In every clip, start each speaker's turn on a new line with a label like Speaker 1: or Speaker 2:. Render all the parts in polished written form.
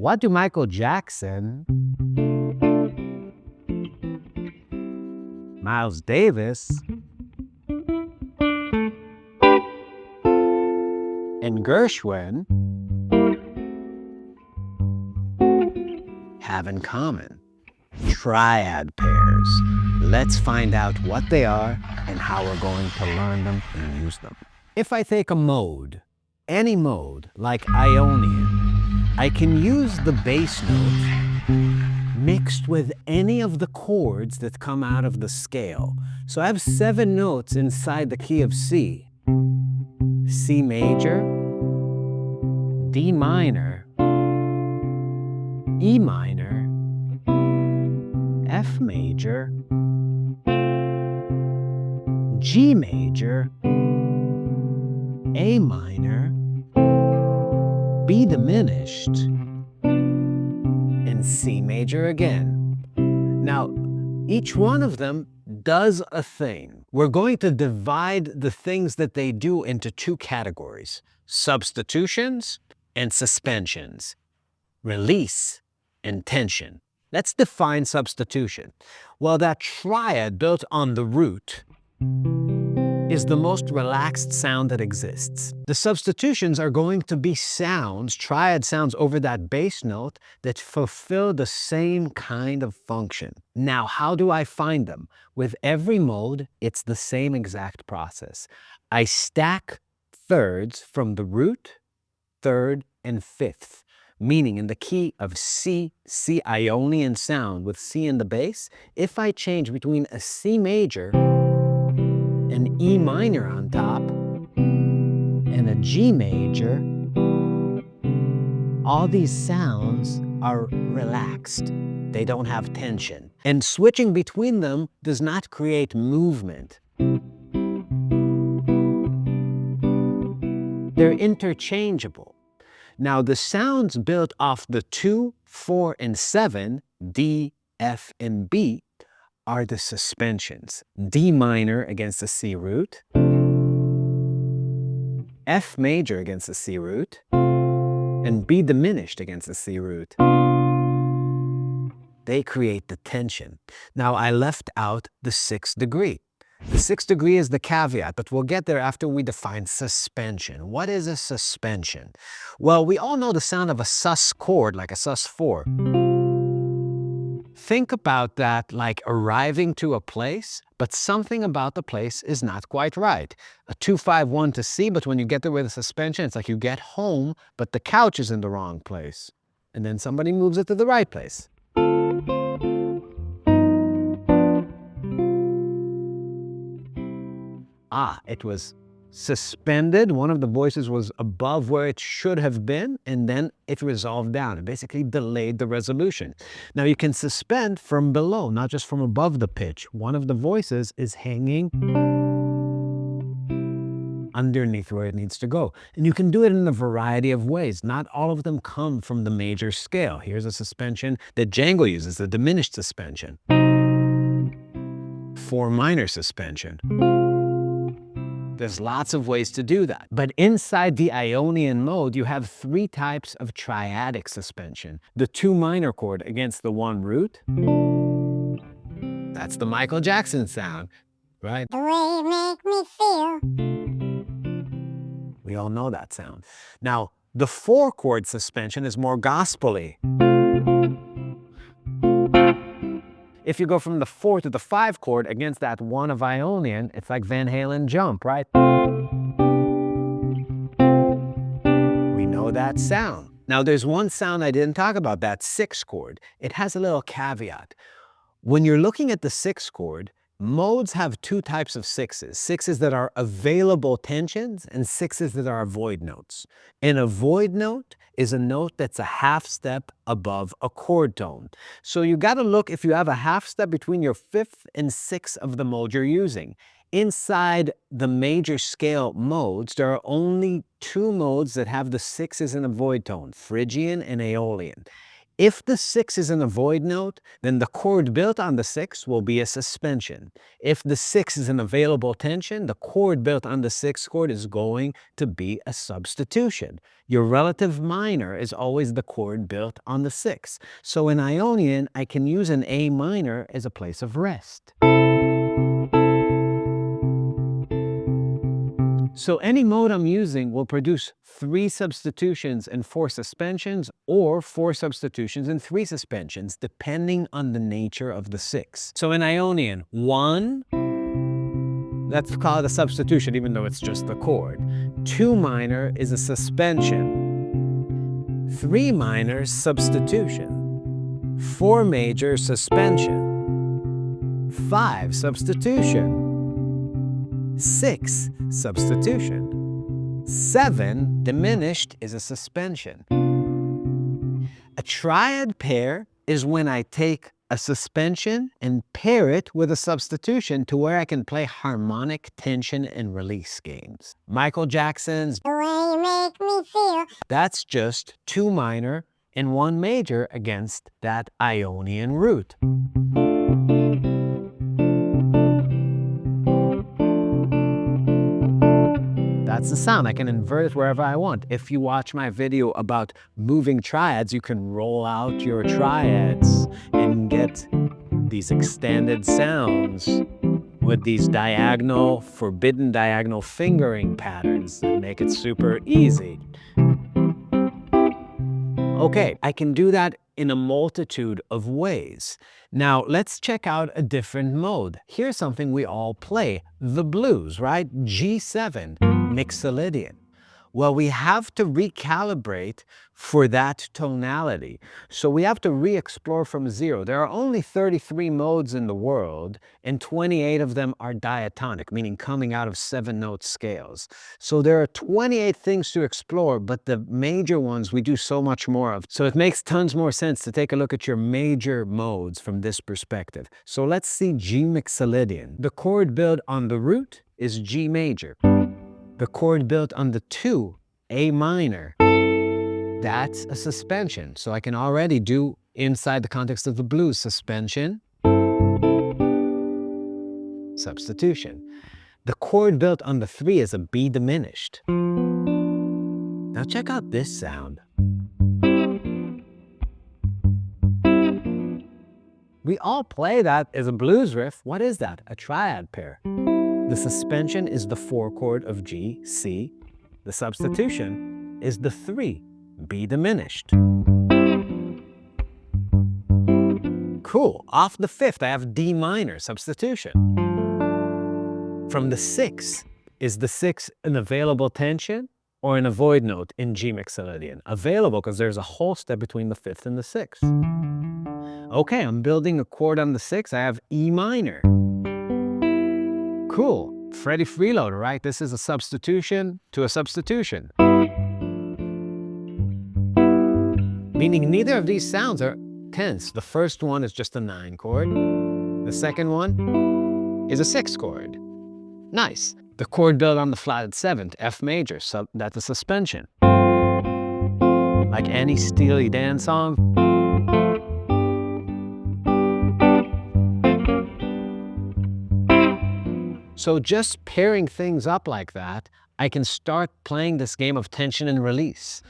Speaker 1: What do Michael Jackson, Miles Davis, and Gershwin have in common? Triad pairs. Let's find out what they are and how we're going to learn them and use them. If I take a mode, any mode, like Ionian, I can use the bass note mixed with any of the chords that come out of the scale. So I have 7 notes inside the key of C. C major, D minor, E minor, F major, G major, A minor, B diminished, and C major again. Now, each one of them does a thing. We're going to divide the things that they do into 2 categories: substitutions and suspensions, release and tension. Let's define substitution. Well, that triad built on the root is the most relaxed sound that exists. The substitutions are going to be sounds, triad sounds over that bass note that fulfill the same kind of function. Now, how do I find them? With every mode, it's the same exact process. I stack thirds from the root, third, and fifth. Meaning in the key of C, C Ionian sound with C in the bass, if I change between a C major, an E minor on top, and a G major, all these sounds are relaxed. They don't have tension. And switching between them does not create movement. They're interchangeable. Now, the sounds built off the 2, 4, and 7, D, F, and B, are the suspensions. D minor against the C root, F major against the C root, and B diminished against the C root. They create the tension. Now, I left out the 6th degree. The 6th degree is the caveat, but we'll get there after we define suspension. What is a suspension? Well, we all know the sound of a sus chord, like a sus4. Think about that like arriving to a place, but something about the place is not quite right. A 2-5-1 to C, but when you get there with a suspension, it's like you get home, but the couch is in the wrong place. And then somebody moves it to the right place. It was suspended. One of the voices was above where it should have been, and then it resolved down. It basically delayed the resolution. Now you can suspend from below, not just from above the pitch. One of the voices is hanging underneath where it needs to go. And you can do it in a variety of ways. Not all of them come from the major scale. Here's a suspension that Django uses, the diminished suspension. 4 minor suspension. There's lots of ways to do that. But inside the Ionian mode, you have 3 types of triadic suspension. The 2 minor chord against the 1 root. That's the Michael Jackson sound, right?
Speaker 2: The way you make me feel.
Speaker 1: We all know that sound. Now, the 4 chord suspension is more gospel-y. If you go from the 4 to the 5 chord against that 1 of Ionian, it's like Van Halen Jump, right? We know that sound. Now, there's one sound I didn't talk about, that 6 chord. It has a little caveat. When you're looking at the 6 chord, modes have 2 types of 6s. 6s that are available tensions and 6s that are void notes. And a void note is a note that's a half step above a chord tone. So you got to look if you have a half step between your 5th and 6th of the mode you're using. Inside the major scale modes, there are only 2 modes that have the 6s in a void tone, Phrygian and Aeolian. If the 6 is an avoid note, then the chord built on the 6 will be a suspension. If the 6 is an available tension, the chord built on the 6th chord is going to be a substitution. Your relative minor is always the chord built on the 6. So in Ionian, I can use an A minor as a place of rest. So any mode I'm using will produce 3 substitutions and 4 suspensions, or 4 substitutions and 3 suspensions, depending on the nature of the 6. So in Ionian, 1, that's called a substitution even though it's just the chord. 2 minor is a suspension. 3 minor, substitution. 4 major, suspension. 5, substitution. 6, substitution. 7, diminished, is a suspension. A triad pair is when I take a suspension and pair it with a substitution to where I can play harmonic tension and release games. Michael Jackson's
Speaker 2: The way you make me feel.
Speaker 1: That's just 2 minor and 1 major against that Ionian root. That's the sound. I can invert it wherever I want. If you watch my video about moving triads, you can roll out your triads and get these extended sounds with these diagonal, forbidden diagonal fingering patterns that make it super easy. Okay, I can do that in a multitude of ways. Now, let's check out a different mode. Here's something we all play, the blues, right? G7, Mixolydian. Well, we have to recalibrate for that tonality. So we have to re-explore from 0. There are only 33 modes in the world, and 28 of them are diatonic, meaning coming out of 7-note scales. So there are 28 things to explore, but the major ones we do so much more of. So it makes tons more sense to take a look at your major modes from this perspective. So let's see G Mixolydian. The chord built on the root is G major. The chord built on the 2, A minor, that's a suspension. So I can already do, inside the context of the blues, suspension, substitution. The chord built on the 3 is a B diminished. Now check out this sound. We all play that as a blues riff. What is that? A triad pair. The suspension is the 4 chord of G, C. The substitution is the 3, B diminished. Cool. Off the 5th, I have D minor, substitution. From the 6, is the 6 an available tension or an avoid note in G Mixolydian? Available because there's a whole step between the 5th and the 6th. Okay, I'm building a chord on the 6. I have E minor. Cool. Freddie Freeloader, right? This is a substitution to a substitution. Meaning neither of these sounds are tense. The first one is just a 9 chord. The second one is a 6 chord. Nice. The chord built on the flatted 7th, F major, that's a suspension. Like any Steely Dan song. So just pairing things up like that, I can start playing this game of tension and release.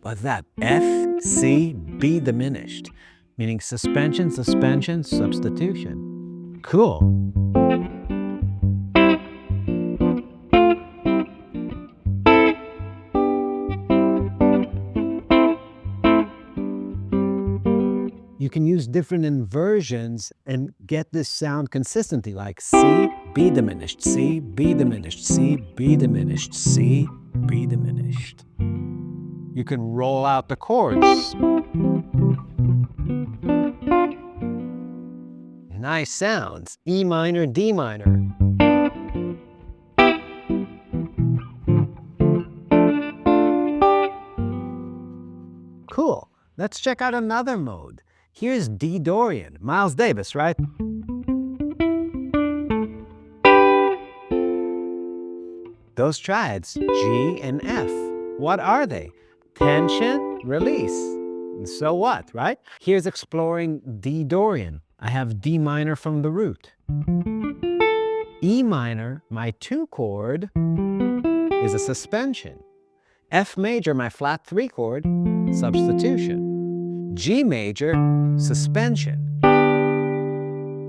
Speaker 1: But that F, C, B diminished, meaning suspension, suspension, substitution. Cool. You can use different inversions and get this sound consistently, like C, B diminished, C, B diminished, C, B diminished, C, B diminished. You can roll out the chords. Nice sounds. E minor, D minor. Cool. Let's check out another mode. Here's D Dorian, Miles Davis, right? those triads, G and F. What are they? Tension, release. And so what, right? Here's exploring D Dorian. I have D minor from the root. E minor, my 2 chord, is a suspension. F major, my flat 3 chord, substitution. G major, suspension.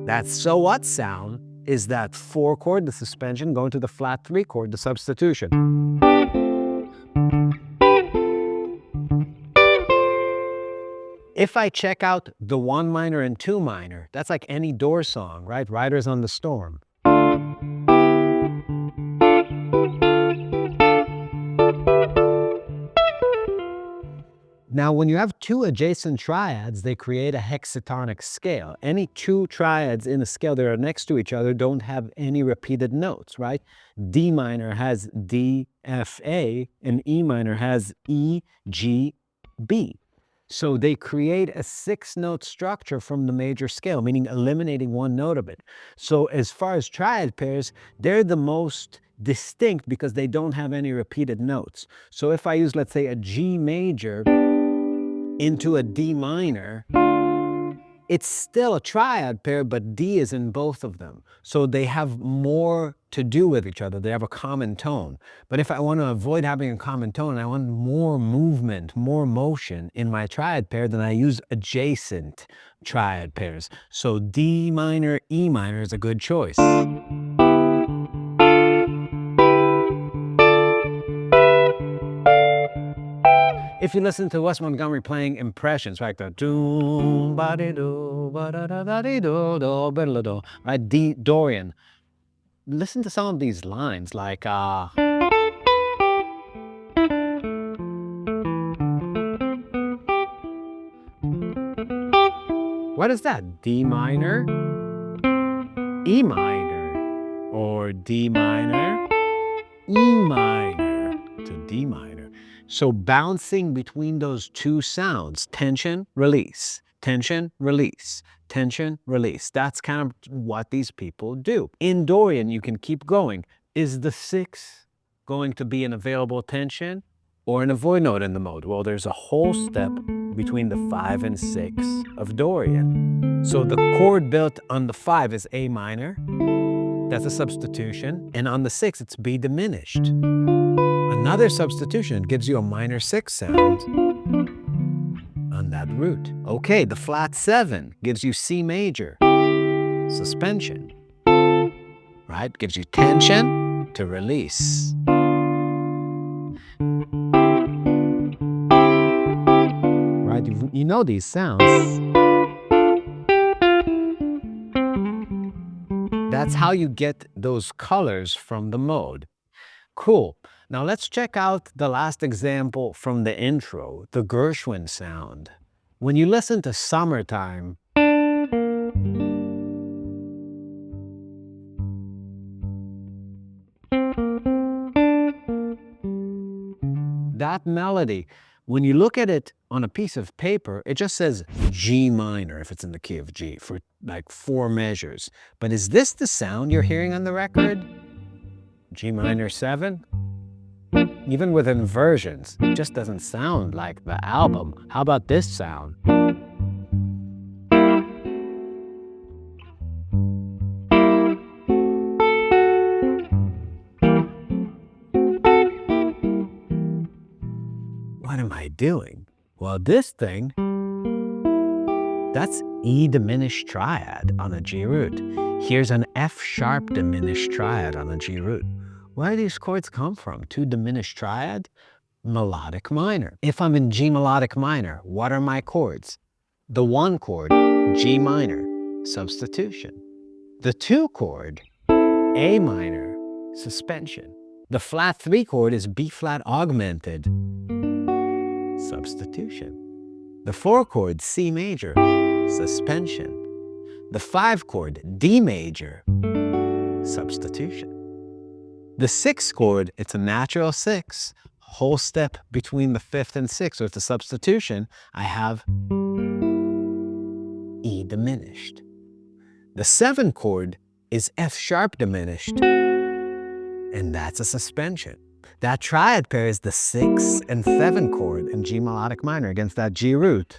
Speaker 1: That so what sound is that 4 chord, the suspension, going to the flat 3 chord, the substitution. If I check out the 1 minor and 2 minor, that's like any Doors song, right? Riders on the Storm. Now, when you have 2 adjacent triads, they create a hexatonic scale. Any 2 triads in a scale that are next to each other don't have any repeated notes, right? D minor has D, F, A, and E minor has E, G, B. So they create a 6-note structure from the major scale, meaning eliminating 1 note of it. So as far as triad pairs, they're the most distinct because they don't have any repeated notes. So if I use, let's say, a G major into a D minor, it's still a triad pair, but D is in both of them. So they have more to do with each other. They have a common tone. But if I want to avoid having a common tone, I want more movement, more motion in my triad pair, then I use adjacent triad pairs. So D minor, E minor is a good choice. If you listen to Wes Montgomery playing impressions, right, the doom ba di do ba da da da di do do ba da do, right, D Dorian. Listen to some of these lines, like what is that? D minor, E minor, or D minor, E minor to D minor. So bouncing between those 2 sounds, tension, release, tension, release, tension, release. That's kind of what these people do. In Dorian, you can keep going. Is the 6 going to be an available tension or an avoid note in the mode? Well, there's a whole step between the 5 and 6 of Dorian. So the chord built on the 5 is A minor. That's a substitution. And on the 6, it's B diminished. Another substitution gives you a minor 6 sound on that root. Okay, the flat 7 gives you C major, suspension, right? Gives you tension to release. Right, you know these sounds. That's how you get those colors from the mode. Cool. Now let's check out the last example from the intro, the Gershwin sound. When you listen to Summertime, that melody, when you look at it on a piece of paper, it just says G minor if it's in the key of G for like 4 measures. But is this the sound you're hearing on the record? G minor 7? Even with inversions, it just doesn't sound like the album. How about this sound? What am I doing? Well, this thing, that's E diminished triad on a G root. Here's an F sharp diminished triad on a G root. Where do these chords come from? 2 diminished triad? Melodic minor. If I'm in G melodic minor, what are my chords? The 1 chord, G minor, substitution. The 2 chord, A minor, suspension. The flat 3 chord is B flat augmented, substitution. The 4 chord, C major, suspension. The 5 chord, D major, substitution. The 6 chord, it's a natural 6, whole step between the 5th and 6th, so it's a substitution. I have E diminished. The 7 chord is F sharp diminished, and that's a suspension. That triad pair is the 6 and 7 chord in G melodic minor against that G root.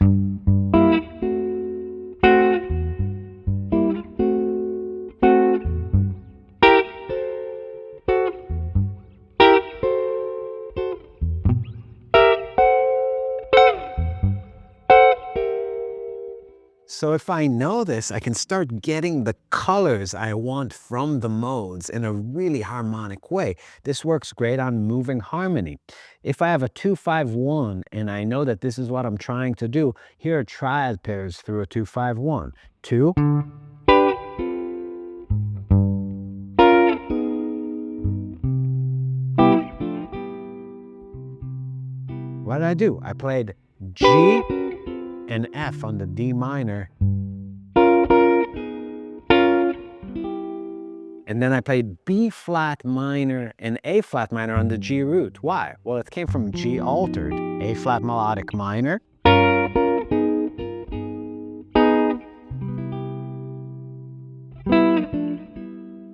Speaker 1: So if I know this, I can start getting the colors I want from the modes in a really harmonic way. This works great on moving harmony. If I have a 2-5-1 and I know that this is what I'm trying to do, here are triad pairs through a 2-5-1. 2. What did I do? I played G and F on the D minor. And then I played B flat minor and A flat minor on the G root. Why? Well, it came from G altered, A flat melodic minor.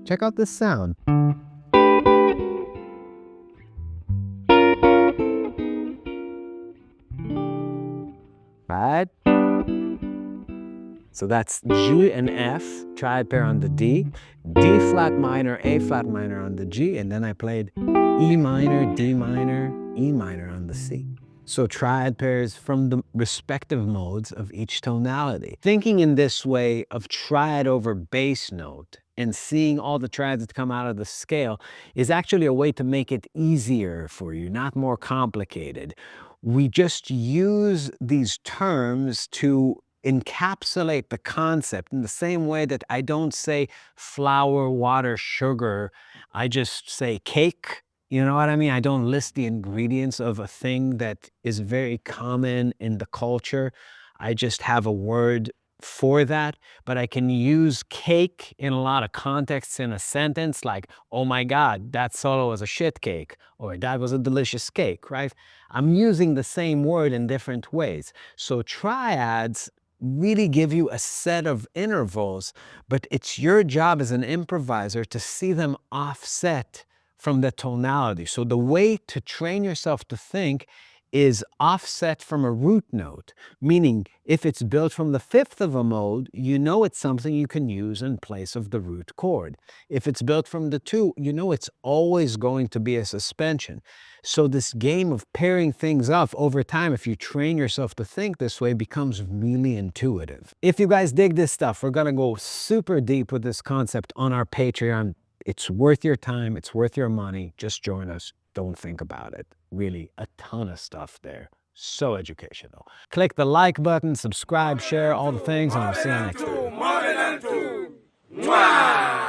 Speaker 1: Check out this sound. Right? So that's G and F, triad pair on the D, D flat minor, A flat minor on the G, and then I played E minor, D minor, E minor on the C. So triad pairs from the respective modes of each tonality. Thinking in this way of triad over bass note and seeing all the triads that come out of the scale is actually a way to make it easier for you, not more complicated. We just use these terms to encapsulate the concept in the same way that I don't say flour, water, sugar. I just say cake. You know what I mean? I don't list the ingredients of a thing that is very common in the culture. I just have a word for that, but I can use cake in a lot of contexts in a sentence, like, oh my God, that solo was a shit cake, or that was a delicious cake, right? I'm using the same word in different ways. So triads really give you a set of intervals, but it's your job as an improviser to see them offset from the tonality. So the way to train yourself to think is offset from a root note, meaning if it's built from the 5th of a mode, you know it's something you can use in place of the root chord. If it's built from the 2, you know it's always going to be a suspension. So this game of pairing things up over time, if you train yourself to think this way, becomes really intuitive. If you guys dig this stuff, we're gonna go super deep with this concept on our Patreon. It's worth your time, it's worth your money. Just join us, don't think about it. Really, a ton of stuff there. So educational. Click the like button, subscribe, share, all the things, and I'll see you next time.